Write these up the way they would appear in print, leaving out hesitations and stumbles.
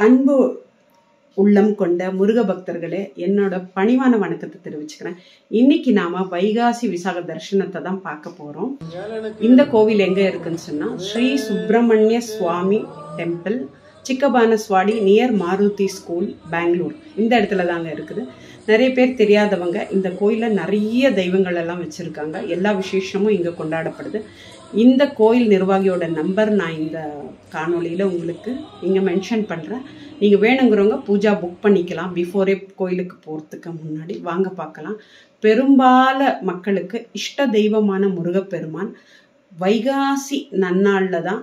அன்பு உள்ளம் கொண்ட முருக பக்தர்களே, என்னோட பணிவான வணக்கத்தை தெரிவிச்சுக்கிறேன். இன்னைக்கு நாம வைகாசி விசாக தரிசனத்தை தான் பார்க்க போறோம். இந்த கோவில் எங்க இருக்குன்னு சொன்னா Sri Subramanya Swami temple, Chikkabanaswadi near Maruti school, Bangalore. இந்த இடத்துல தாங்க இருக்குது. நிறைய பேர் தெரியாதவங்க இந்த கோயில நிறைய தெய்வங்கள் எல்லாம் வச்சிருக்காங்க. எல்லா விசேஷமும் இங்க கொண்டாடப்படுது. இந்த கோயில் நிர்வாகியோட நம்பர் நான் இந்த காணொலியில உங்களுக்கு இங்க மென்ஷன் பண்றேன். நீங்க வேணுங்கிறவங்க பூஜா புக் பண்ணிக்கலாம். பிஃபோரே கோயிலுக்கு போறதுக்கு முன்னாடி வாங்க பார்க்கலாம். பெரும்பால மக்களுக்கு இஷ்ட தெய்வமான முருகப்பெருமான் வைகாசி நன்னாள்ல தான்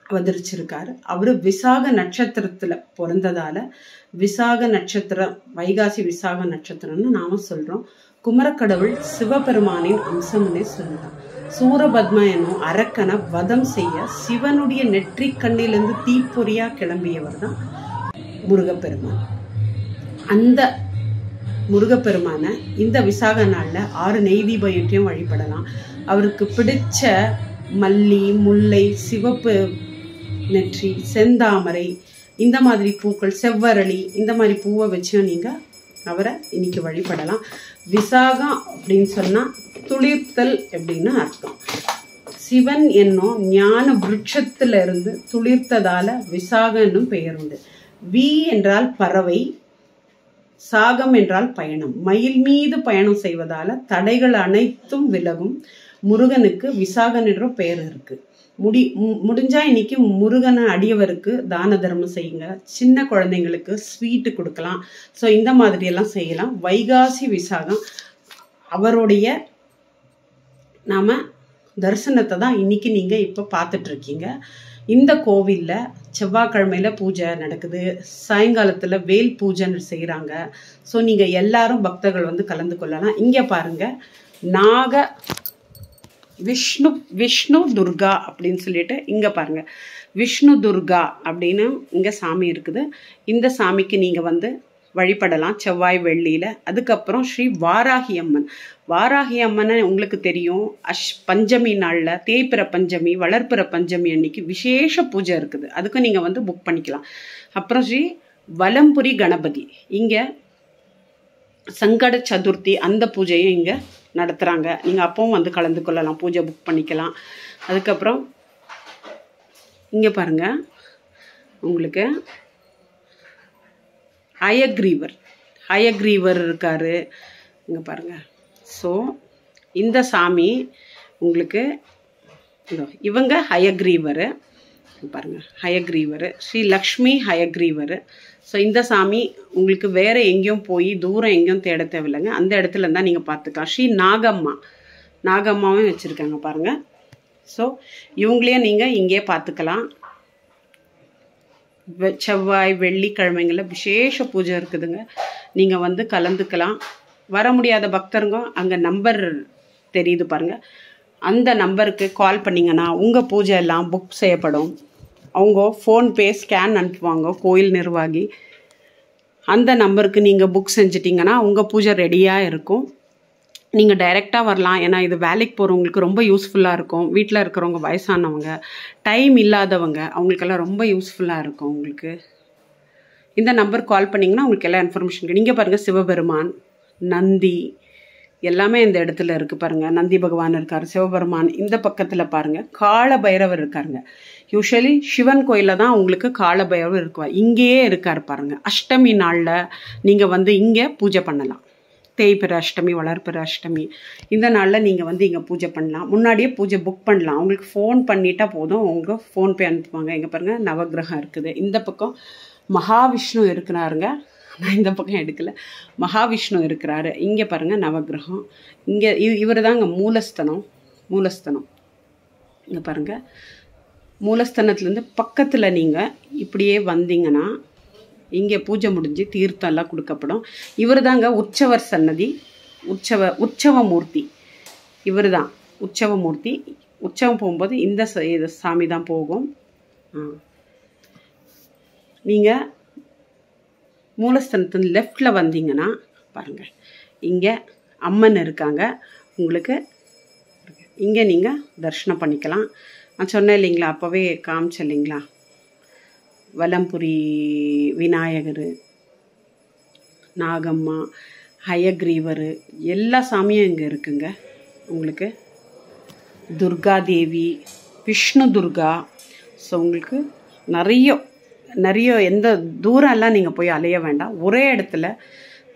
அவதரிச்சிருக்காரு. அவரு விசாக நட்சத்திரத்துல பிறந்ததால விசாக நட்சத்திரம், வைகாசி விசாக நட்சத்திரம்னு நாம சொல்றோம். குமரக்கடவுள் சிவபெருமானின் அம்சம்னே சொல்லலாம். சூரபத்மா என்னும் அரக்கனை வதம் செய்ய சிவனுடைய நெற்றி கண்ணிலிருந்து தீப்பொறியா கிளம்பியவர் தான் முருகப்பெருமான். அந்த முருகப்பெருமான இந்த விசாக நாள்ல 6 நெய் தீபம் ஏற்றியும் வழிபடலாம். அவருக்கு பிடிச்ச மல்லி, முல்லை, சிவப்பு நெற்றி, செந்தாமரை, இந்த மாதிரி பூக்கள், செவ்வரளி, இந்த மாதிரி பூவை வச்சும் நீங்க அவரை இன்னைக்கு வழிபடலாம். விசாகம் அப்படின்னு சொன்னா துளிர்த்தல் அப்படின்னு அர்த்தம். சிவன் என்னும் ஞான விருட்சத்துல இருந்து துளிர்த்ததால விசாகம் என்னும் பெயர் உண்டு. வி என்றால் பறவை, சாகம் என்றால் பயணம். மயில் மீது பயணம் செய்வதால தடைகள் அனைத்தும் விலகும். முருகனுக்கு விசாகன் என்ற பெயர் இருக்கு. முடிஞ்சா இன்னைக்கு முருகனை அடியவருக்கு தான தர்மம் செய்யுங்க. சின்ன குழந்தைங்களுக்கு ஸ்வீட்டு கொடுக்கலாம். ஸோ இந்த மாதிரி எல்லாம் செய்யலாம். வைகாசி விசாகம் அவருடைய நாம தரிசனத்தை தான் இன்னைக்கு நீங்க இப்ப பார்த்துட்டு இருக்கீங்க. இந்த கோவில்ல செவ்வாய்க்கிழமையில பூஜை நடக்குது. சாயங்காலத்துல வேல் பூஜை செய்யறாங்க. ஸோ நீங்க எல்லாரும் பக்தர்கள் வந்து கலந்து கொள்ளலாம். இங்க பாருங்க, நாக விஷ்ணு துர்கா அப்படின்னு சொல்லிட்டு இங்க பாருங்க, விஷ்ணு துர்கா அப்படின்னு இங்க சாமி இருக்குது. இந்த சாமிக்கு நீங்க வந்து வழிபடலாம் செவ்வாய் வெள்ளியில. அதுக்கப்புறம் ஸ்ரீ வாராகி அம்மன். வாராகி அம்மனை உங்களுக்கு தெரியும், பஞ்சமி நாள்ல, தேய்பிற பஞ்சமி, வளர்ப்பிற பஞ்சமி அன்னைக்கு விசேஷ பூஜை இருக்குது. அதுக்கும் நீங்க வந்து புக் பண்ணிக்கலாம். அப்புறம் ஸ்ரீ வலம்புரி கணபதி, இங்க சங்கட சதுர்த்தி அந்த பூஜையும் இங்க நடத்துறாங்க. நீங்க அப்பவும் வந்து கலந்து கொள்ளலாம், பூஜை புக் பண்ணிக்கலாம். அதுக்கப்புறம் இங்க பாருங்க, உங்களுக்கு ஹயக்ரீவர் இருக்காரு. இங்க பாருங்க. ஸோ இந்த சாமி உங்களுக்கு இவங்க ஹயக்ரீவர் பாருங்க, ஹயக்ரீவர் ஸ்ரீ லக்ஷ்மி ஹயக்ரீவர். ஸோ இந்த சாமி உங்களுக்கு வேற எங்கேயும் போய் தூரம் எங்கேயும் தேட தேவையில்லைங்க. அந்த இடத்துல இருந்தா நீங்க பார்த்துக்கலாம். ஸ்ரீ நாகம்மாவும் வச்சிருக்காங்க பாருங்க. ஸோ இவங்களையும் நீங்க இங்கே பார்த்துக்கலாம். செவ்வாய் வெள்ளிக்கிழமைங்கள விசேஷ பூஜை இருக்குதுங்க. நீங்க வந்து கலந்துக்கலாம். வர முடியாத பக்தருங்க அங்க நம்பர் தெரியுது பாருங்க, அந்த நம்பருக்கு கால் பண்ணீங்கன்னா உங்க பூஜை எல்லாம் புக் செய்யப்படும். அவங்க ஃபோன்பே ஸ்கேன் அனுப்புவாங்க கோயில் நிர்வாகி. அந்த நம்பருக்கு நீங்கள் புக் செஞ்சிட்டிங்கன்னா உங்கள் பூஜை ரெடியாக இருக்கும். நீங்கள் டைரெக்டாக வரலாம். ஏன்னா இது வேலைக்கு போகிறவங்களுக்கு ரொம்ப யூஸ்ஃபுல்லாக இருக்கும். வீட்டில் இருக்கிறவங்க, வயசானவங்க, டைம் இல்லாதவங்க, அவங்களுக்கெல்லாம் ரொம்ப யூஸ்ஃபுல்லாக இருக்கும். உங்களுக்கு இந்த நம்பர் கால் பண்ணிங்கன்னா உங்களுக்கு எல்லா இன்ஃபர்மேஷன். நீங்கள் பாருங்கள், சிவபெருமான், நந்தி எல்லாமே இந்த இடத்துல இருக்கு பாருங்க. நந்தி பகவான் இருக்காரு, சிவபெருமான். இந்த பக்கத்துல பாருங்க கால பைரவர் இருக்காருங்க. யூஸ்வலி சிவன் கோயில தான் உங்களுக்கு கால பைரவர் இருக்குவார். இங்கேயே இருக்காரு பாருங்க. அஷ்டமி நாள்ல நீங்க வந்து இங்க பூஜை பண்ணலாம். தேய்பிற அஷ்டமி, வளர்ப்பிற அஷ்டமி, இந்த நாள்ல நீங்க வந்து இங்க பூஜை பண்ணலாம். முன்னாடியே பூஜை புக் பண்ணலாம். உங்களுக்கு ஃபோன் பண்ணிட்டா போதும், உங்க ஃபோன்பே அனுப்புவாங்க. இங்க பாருங்க நவகிரகம் இருக்குது. இந்த பக்கம் மகாவிஷ்ணு இருக்கிறாருங்க. நான் இந்த பக்கம் எடுக்கல, மகாவிஷ்ணு இருக்கிறாரு. இங்க பாருங்க நவகிரகம். இங்க இவர் தாங்க மூலஸ்தனம். இங்க பாருங்க, மூலஸ்தனத்துல இருந்து பக்கத்துல நீங்க இப்படியே வந்தீங்கன்னா இங்க பூஜை முடிஞ்சு தீர்த்தம் எல்லாம் கொடுக்கப்படும். இவர் தாங்க உற்சவர் சன்னதி, உற்சவமூர்த்தி. இவர் தான் உற்சவமூர்த்தி. உற்சவம் போகும்போது இந்த சாமி தான் போகும். நீங்க மூலஸ்தானத்து லெஃப்ட்ல வந்தீங்கன்னா பாருங்க, இங்க அம்மன் இருக்காங்க. உங்களுக்கு இங்க நீங்க தரிசனம் பண்ணிக்கலாம். நான் சொன்னேன் இல்லைங்களா, அப்பவே காமிச்சேன் இல்லைங்களா, வலம்புரி விநாயகர், நாகம்மா, ஹயக்ரீவர் எல்லா சாமியும் இங்கே இருக்குங்க. உங்களுக்கு துர்கா தேவி, விஷ்ணு துர்கா. ஸோ உங்களுக்கு நிறைய எந்த தூரம்லாம் நீங்கள் போய் அலைய வேண்டாம். ஒரே இடத்துல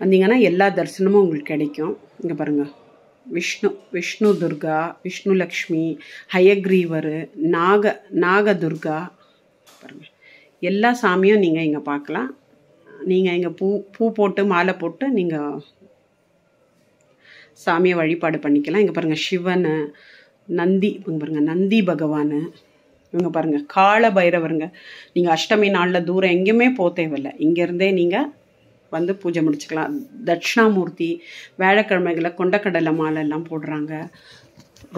வந்தீங்கன்னா எல்லா தரிசனமும் உங்களுக்கு கிடைக்கும். இங்கே பாருங்கள், விஷ்ணு துர்கா, விஷ்ணு லக்ஷ்மி, ஹயக்ரீவர், நாகதுர்கா பாருங்கள். எல்லா சாமியும் நீங்கள் இங்கே பார்க்கலாம். நீங்கள் இங்கே பூ போட்டு மாலை போட்டு நீங்கள் சாமியை வழிபாடு பண்ணிக்கலாம். இங்கே பாருங்கள், சிவன், நந்தி, இங்கே பாருங்கள் நந்தி பகவான், இவங்க பாருங்கள் கால பைரவருங்க. நீங்கள் அஷ்டமி நாளில் தூரம் எங்கேயுமே போக தேவையில்லை, இங்கேருந்தே நீங்கள் வந்து பூஜை முடிச்சுக்கலாம். தட்சிணாமூர்த்தி வியாழக்கிழமைகளில் கொண்டக்கடலை மாலை எல்லாம் போடுறாங்க.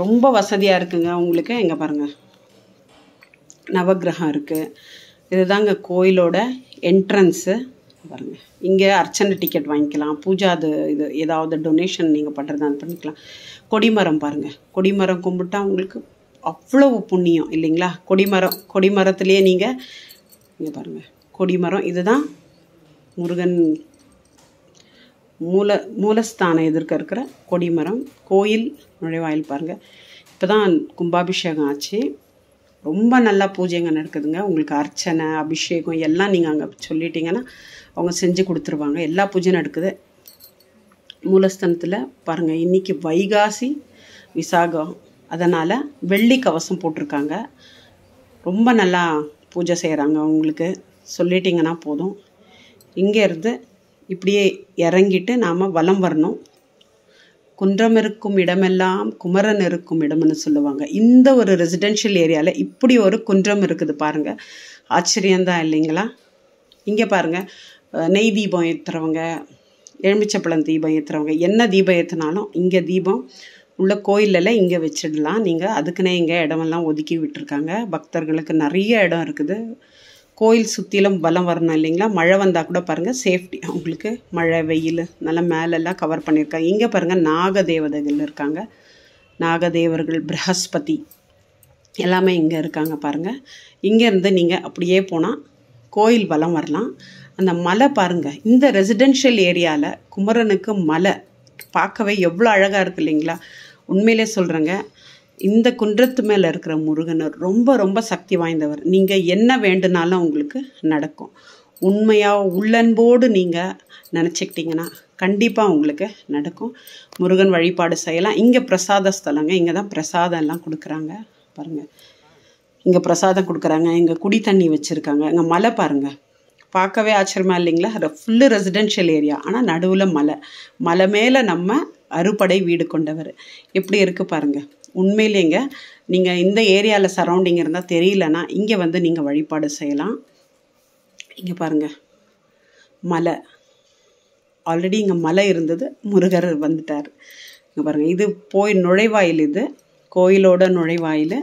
ரொம்ப வசதியாக இருக்குங்க உங்களுக்கு. இங்கே பாருங்கள் நவகிரகம் இருக்குது. இதுதாங்க கோயிலோட என்ட்ரன்ஸு. பாருங்கள், இங்கே அர்ச்சனை டிக்கெட் வாங்கிக்கலாம். பூஜா இது ஏதாவது டொனேஷன் நீங்கள் பண்ணுறதா பண்ணிக்கலாம். கொடிமரம் பாருங்கள், கொடிமரம் கும்பிட்டா உங்களுக்கு அவ்வளவு புண்ணியம் இல்லைங்களா. கொடிமரத்துலேயே நீங்கள் இங்கே பாருங்கள், கொடிமரம் இதுதான் முருகன் மூலஸ்தானம் எதிர்க்க இருக்கிற கொடிமரம். கோயில் நுழைவாயில் பாருங்கள். இப்போ தான் கும்பாபிஷேகம் ஆச்சு. ரொம்ப நல்லா பூஜைங்க நடக்குதுங்க. உங்களுக்கு அர்ச்சனை அபிஷேகம் எல்லாம் நீங்கள் அங்கே சொல்லிட்டீங்கன்னா அவங்க செஞ்சு கொடுத்துருவாங்க. எல்லா பூஜையும் நடக்குது மூலஸ்தானத்தில் பாருங்கள். இன்றைக்கி வைகாசி விசாகம், அதனால் வெள்ளி கவசம் போட்டிருக்காங்க. ரொம்ப நல்லா பூஜை செய்கிறாங்க. உங்களுக்கு சொல்லிட்டிங்கன்னா போதும். இங்கேருந்து இப்படியே இறங்கிட்டு நாம் வலம் வரணும். குன்றம் இருக்கும் இடமெல்லாம் குமரன் இருக்கும் இடம்னு சொல்லுவாங்க. இந்த ஒரு ரெசிடென்ஷியல் ஏரியாவில் இப்படி ஒரு குன்றம் இருக்குது பாருங்கள். ஆச்சரியந்தான் இல்லைங்களா. இங்கே பாருங்கள், நெய் தீபம் ஏற்றுறவங்க, எலுமிச்சப்பழம் தீபம் ஏற்றுறவங்க, என்ன தீபம் ஏற்றினாலும் இங்கே தீபம் உள்ள கோயிலில் இங்கே வச்சிடலாம். நீங்கள் அதுக்குன்னே இங்கே இடமெல்லாம் ஒதுக்கி விட்டுருக்காங்க. பக்தர்களுக்கு நிறைய இடம் இருக்குது. கோயில் சுற்றிலும் பலம் வரணும் இல்லைங்களா. மழை வந்தால் கூட பாருங்கள் சேஃப்டி உங்களுக்கு. மழை வெயில் நல்லா மேலெல்லாம் கவர் பண்ணியிருக்காங்க. இங்கே பாருங்கள் நாகதேவதைகள் இருக்காங்க. நாகதேவர்கள், பிரகஸ்பதி எல்லாமே இங்கே இருக்காங்க பாருங்கள். இங்கேருந்து நீங்கள் அப்படியே போனால் கோயில் வலம் வரலாம். அந்த மலை பாருங்கள், இந்த ரெசிடென்ஷியல் ஏரியாவில் குமரனுக்கு மலை பார்க்கவே எவ்வளோ அழகாக இருக்குது இல்லைங்களா. உண்மையிலே சொல்கிறேங்க, இந்த குன்றத்து மேலே இருக்கிற முருகன் ரொம்ப ரொம்ப சக்தி வாய்ந்தவர். நீங்கள் என்ன வேண்டுனாலும் உங்களுக்கு நடக்கும். உண்மையாக உள்ளன்போடு நீங்கள் நினச்சிக்கிட்டிங்கன்னா கண்டிப்பாக உங்களுக்கு நடக்கும். முருகன் வழிபாடு செய்யலாம். இங்கே பிரசாத ஸ்தலங்க, இங்கே தான் பிரசாதம் எல்லாம் கொடுக்குறாங்க பாருங்கள். இங்கே பிரசாதம் கொடுக்குறாங்க. இங்கே குடி தண்ணி வச்சுருக்காங்க. இங்கே மலை பாருங்கள், பார்க்கவே ஆச்சரியமா இல்லைங்களா. ஃபுல்லு ரெசிடென்ஷியல் ஏரியா, ஆனால் நடுவில் மலை மேலே நம்ம அறுபடை வீடு கொண்டவர். எப்படி இருக்குது பாருங்கள். உண்மையிலேங்க நீங்கள் இந்த ஏரியாவில் சரௌண்டிங் இருந்தால் தெரியலனா இங்கே வந்து நீங்கள் வழிபாடு செய்யலாம். இங்கே பாருங்கள் மலை, ஆல்ரெடி இங்கே மலை இருந்தது, முருகர் வந்துட்டார். இங்கே பாருங்கள், இது போய் நுழைவாயில், இது கோயிலோட நுழைவாயில்.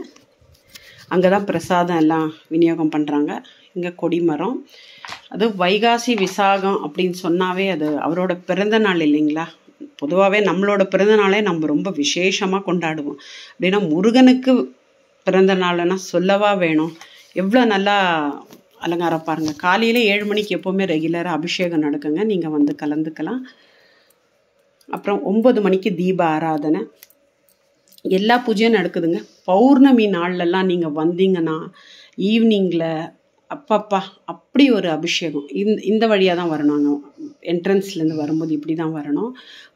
அங்கே தான் பிரசாதம் எல்லாம் விநியோகம் பண்ணுறாங்க. இங்கே கொடிமரம். அது வைகாசி விசாகம் அப்படின்னு சொன்னாவே அது அவரோட பிறந்த நாள் இல்லைங்களா. பொதுவாகவே நம்மளோட பிறந்த நாளே நம்ம ரொம்ப விசேஷமாக கொண்டாடுவோம். அப்படின்னா முருகனுக்கு பிறந்த நாள்னா சொல்லவா வேணும். எவ்வளோ நல்லா அலங்காரம் பாருங்கள். காலையில் 7 மணிக்கு எப்போவுமே ரெகுலராக அபிஷேகம் நடக்குங்க. நீங்கள் வந்து கலந்துக்கலாம். அப்புறம் 9 மணிக்கு தீப ஆராதனை, எல்லா பூஜையும் நடக்குதுங்க. பௌர்ணமி நாள்லலாம் நீங்கள் வந்தீங்கன்னா ஈவினிங்கில் அப்பப்பா அப்படி ஒரு அபிஷேகம். இந்த வழியாக தான் வரணும். நாங்கள் என்ட்ரன்ஸ்லேருந்து வரும்போது இப்படி தான் வரணும்.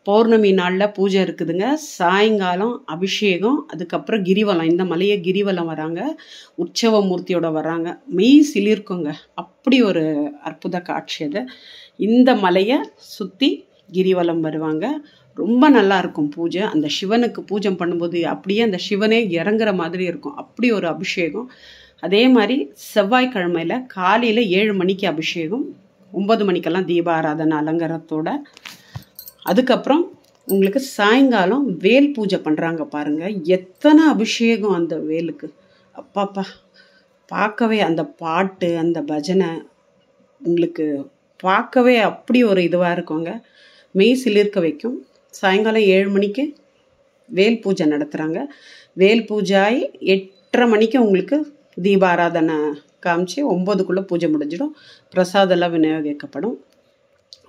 பௌர்ணமி நாளில் பூஜை இருக்குதுங்க. சாயங்காலம் அபிஷேகம், அதுக்கப்புறம் கிரிவலம். இந்த மலையை கிரிவலம் வராங்க, உற்சவ மூர்த்தியோட வராங்க. மெய் சிலிர்க்குங்க. அப்படி ஒரு அற்புத காட்சி அது. இந்த மலையை சுற்றி கிரிவலம் வருவாங்க. ரொம்ப நல்லா இருக்கும் பூஜை. அந்த சிவனுக்கு பூஜை பண்ணும்போது அப்படியே அந்த சிவனே இறங்குற மாதிரி இருக்கும். அப்படி ஒரு அபிஷேகம். அதே மாதிரி செவ்வாய்க்கிழமையில் காலையில் 7 மணிக்கு அபிஷேகம், 9 மணிக்கெல்லாம் தீபாராதனை அலங்காரத்தோட. அதுக்கப்புறம் உங்களுக்கு சாயங்காலம் வேல் பூஜை பண்ணுறாங்க பாருங்கள். எத்தனை அபிஷேகம் அந்த வேலுக்கு, அப்பாப்பா. பார்க்கவே அந்த பாட்டு அந்த பஜனை உங்களுக்கு பார்க்கவே அப்படி ஒரு இதுவாக இருக்குங்க. மெய் சிலிர்க்க வைக்கும். சாயங்காலம் 7 மணிக்கு வேல் பூஜை நடத்துகிறாங்க. வேல் பூஜாய் 8:30 மணிக்கு உங்களுக்கு தீபாராதனை காமிச்சு 9க்குள்ளே பூஜை முடிஞ்சிடும். பிரசாதெல்லாம் விநியோகிக்கப்படும்.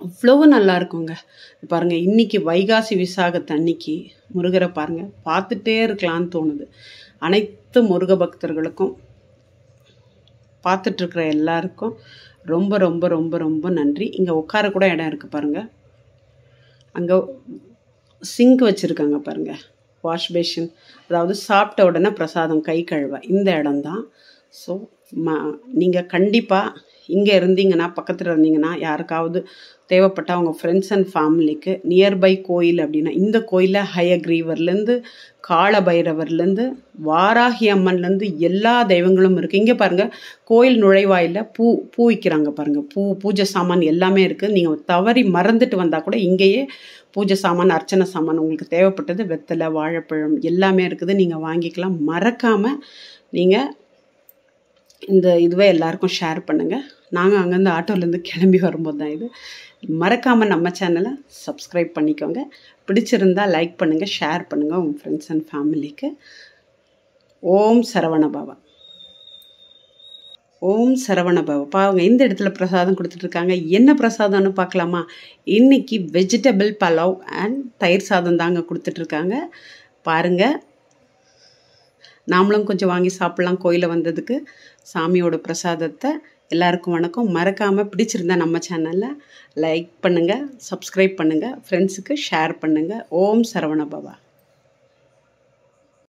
அவ்வளவு நல்லா இருக்குங்க. பாருங்கள், இன்றைக்கி வைகாசி விசாகத்து அன்னைக்கு முருகரை பாருங்கள், பார்த்துட்டே இருக்கலான்னு தோணுது. அனைத்து முருக பக்தர்களுக்கும், பார்த்துட்ருக்குற எல்லாருக்கும் ரொம்ப ரொம்ப ரொம்ப ரொம்ப நன்றி. இங்கே உட்கார கூட இடம் இருக்குது பாருங்கள். அங்கே சிங்க் வச்சுருக்காங்க பாருங்கள், வாஷ் பேஷன், அதாவது சாப்பிட்ட உடனே பிரசாதம் கை கழுவ இந்த இடம்தான். ஸோ நீங்கள் கண்டிப்பாக இங்கே இருந்தீங்கன்னா, பக்கத்தில் இருந்தீங்கன்னா, யாருக்காவது தேவைப்பட்டால் அவங்க ஃப்ரெண்ட்ஸ் அண்ட் ஃபேமிலிக்கு நியர்பை கோயில் அப்படின்னா, இந்த கோயிலில் ஹயக்ரீவர்லேருந்து காலபைரவர்லேருந்து வாராகி அம்மன்லேருந்து எல்லா தெய்வங்களும் இருக்குது. இங்கே பாருங்கள், கோயில் நுழைவாயில் பூ விற்கிறாங்க பாருங்கள். பூஜை சாமான் எல்லாமே இருக்குது. நீங்கள் தவறி மறந்துட்டு வந்தால் கூட இங்கேயே பூஜை சாமான், அர்ச்சனை சாமான் உங்களுக்கு தேவைப்பட்டது வெத்தலை, வாழைப்பழம் எல்லாமே இருக்குது. நீங்கள் வாங்கிக்கலாம். மறக்காமல் நீங்கள் இந்த இதுவே எல்லாருக்கும் ஷேர் பண்ணுங்கள். நாங்கள் அங்கேருந்து ஆட்டோலேருந்து கிளம்பி வரும்போது தான் இது. மறக்காமல் நம்ம சேனலை சப்ஸ்கிரைப் பண்ணிக்கோங்க. பிடிச்சிருந்தால் லைக் பண்ணுங்கள், ஷேர் பண்ணுங்கள் உங்கள் ஃப்ரெண்ட்ஸ் அண்ட் ஃபேமிலிக்கு. ஓம் சரவண பவா. ஓம் சரவண பவா. பாருங்க, இந்த இடத்துல பிரசாதம் கொடுத்துட்ருக்காங்க. என்ன பிரசாதம்னு பார்க்கலாமா? இன்றைக்கி வெஜிடபிள் பலாவ் அண்ட் தயிர் சாதம் தாங்க கொடுத்துட்ருக்காங்க. பாருங்கள், நாமளும் கொஞ்சம் வாங்கி சாப்பிட்லாம் கோயிலில் வந்ததுக்கு. சாமியோட பிரசாதத்தை. எல்லாருக்கும் வணக்கம். மறக்காமல் பிடிச்சிருந்தா நம்ம சேனலில் லைக் பண்ணுங்கள், சப்ஸ்கிரைப் பண்ணுங்கள், ஃப்ரெண்ட்ஸுக்கு ஷேர் பண்ணுங்கள். ஓம் சரவண பவா.